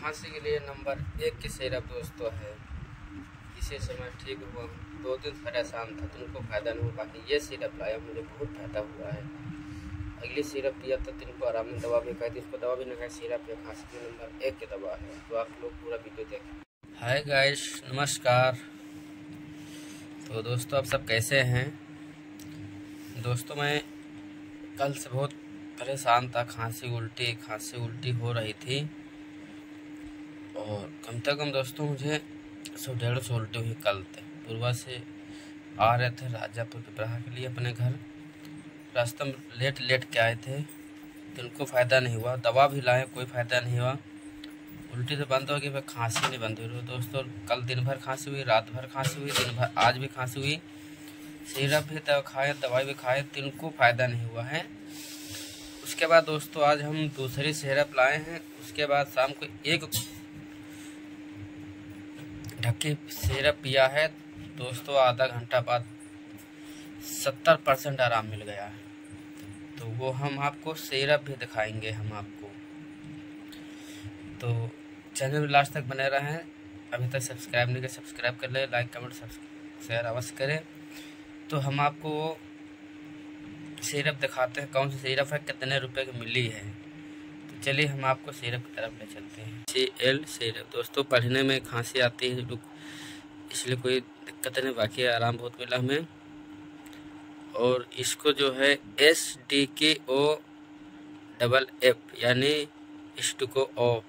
खांसी के लिए नंबर 1 की सिरप दोस्तों है। इसी समय ठीक हुआ, 2 दिन परेशान था तो उनको फ़ायदा नहीं हुआ। बाकी ये सिरप लाया, मुझे बहुत फ़ायदा हुआ है। अगली सिरप पिया तो इनको आराम में दवा भी खाई थी, इसको दवा भी नहीं खाई। सिरप है खांसी के नंबर 1 की दवा है। तो आप लोग पूरा वीडियो देखें। हाय गाइस, नमस्कार। तो दोस्तों आप सब कैसे हैं? दोस्तों मैं कल से बहुत परेशान था। खांसी उल्टी हो रही थी और कम से कम दोस्तों मुझे 100-150 उल्टी हुई कल थे। पूर्वा से आ रहे थे राजापुर पिपराहा के लिए अपने घर। रास्ते में लेट के आए थे तो उनको फ़ायदा नहीं हुआ। दवा भी लाए, कोई फ़ायदा नहीं हुआ। उल्टी तो बंद हो गई, पर खांसी नहीं बंद हुई। दोस्तों कल दिन भर खांसी हुई, रात भर खांसी हुई, दिन भर आज भी खांसी हुई। सिरप भी खाए, दवाई भी खाए, तो इनको फ़ायदा नहीं हुआ है। उसके बाद दोस्तों आज हम दूसरी सिरप लाए हैं। उसके बाद शाम को एक ढक्की सिरप पिया है दोस्तों। आधा घंटा बाद 70% आराम मिल गया है। तो वो हम आपको सिरप भी दिखाएंगे हम आपको। तो चैनल में लास्ट तक बने रहें। अभी तक सब्सक्राइब नहीं किया, सब्सक्राइब कर ले, लाइक कमेंट शेयर अवश्य करें। तो हम आपको सिरप दिखाते हैं, कौन सी सिरप है, कितने रुपए की मिली है। तो चलिए हम आपको सिरप की तरफ ले चलते हैं। CL सिरप दोस्तों, पढ़ने में खांसी आती है इसलिए कोई दिक्कत नहीं, बाकी आराम बहुत मिला हमें। और इसको जो है SDKOFF यानी स्टुको ऑफ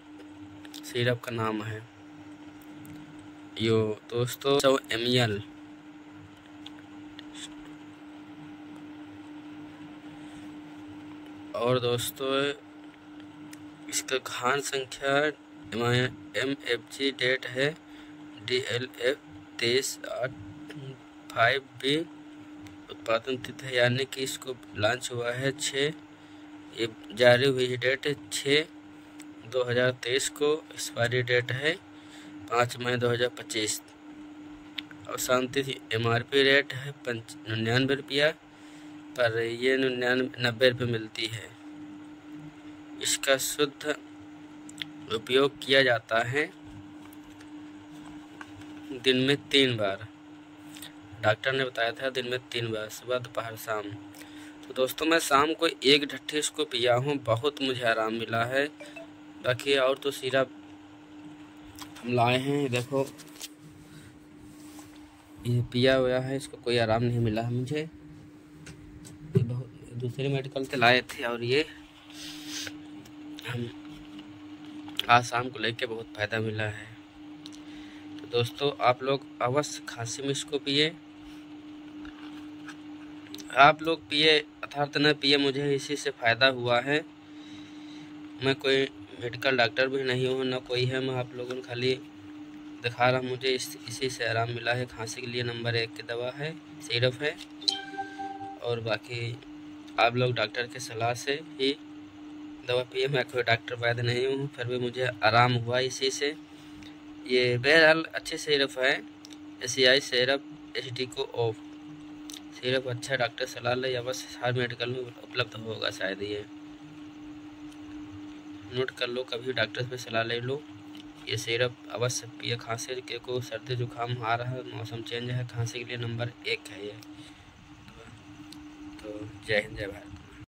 सिरप का नाम है यो दोस्तों। 100 ml और दोस्तों इसका घान संख्या MFG डेट है DLF 23/8/5B। उत्पादन तिथि यानी कि इसको लॉन्च हुआ है 6, ये जारी हुई डेट है 6/2023 को। एक्सपायरी डेट है 5 मई 2025। और शांति MRP रेट है 99 रुपया, पर ये 90 रुपये मिलती है। इसका शुद्ध उपयोग किया जाता है दिन में 3 बार। डॉक्टर ने बताया था दिन में 3 बार, सुबह दोपहर शाम। तो दोस्तों मैं शाम को एक ढट्ठी इसको पिया हूँ, बहुत मुझे आराम मिला है। बाकी और तो सिरप हम लाए हैं, देखो ये पिया हुआ है, इसको कोई आराम नहीं मिला है मुझे। ये बहुत दूसरे मेडिकल से लाए थे और ये हम आज शाम को लेके बहुत फ़ायदा मिला है। तो दोस्तों आप लोग अवश्य खांसी में इसको पिए। आप लोग पिए अर्थात न पिए, मुझे इसी से फ़ायदा हुआ है। मैं कोई मेडिकल डॉक्टर भी नहीं हूँ, ना कोई है। मैं आप लोगों को खाली दिखा रहा हूँ, मुझे इसी से आराम मिला है। खांसी के लिए नंबर 1 की दवा है, सिरप है। और बाकी आप लोग डॉक्टर के सलाह से ही दवा पिए। मैं कोई डॉक्टर वैद नहीं हूँ, फिर भी मुझे आराम हुआ इसी से। ये बहरहाल अच्छे सिरप है। SCI सिरप SDKOF सिरप अच्छा, डॉक्टर सलाह ले, या बस हर मेडिकल में उपलब्ध होगा शायद। ये नोट कर लो, कभी डॉक्टर से सलाह ले लो। ये सिरप अवश्य पिए। खांसी के को सर्दी जुकाम आ रहा है, मौसम चेंज है, खांसी के लिए नंबर 1 है ये। तो जय हिंद, जय भारत।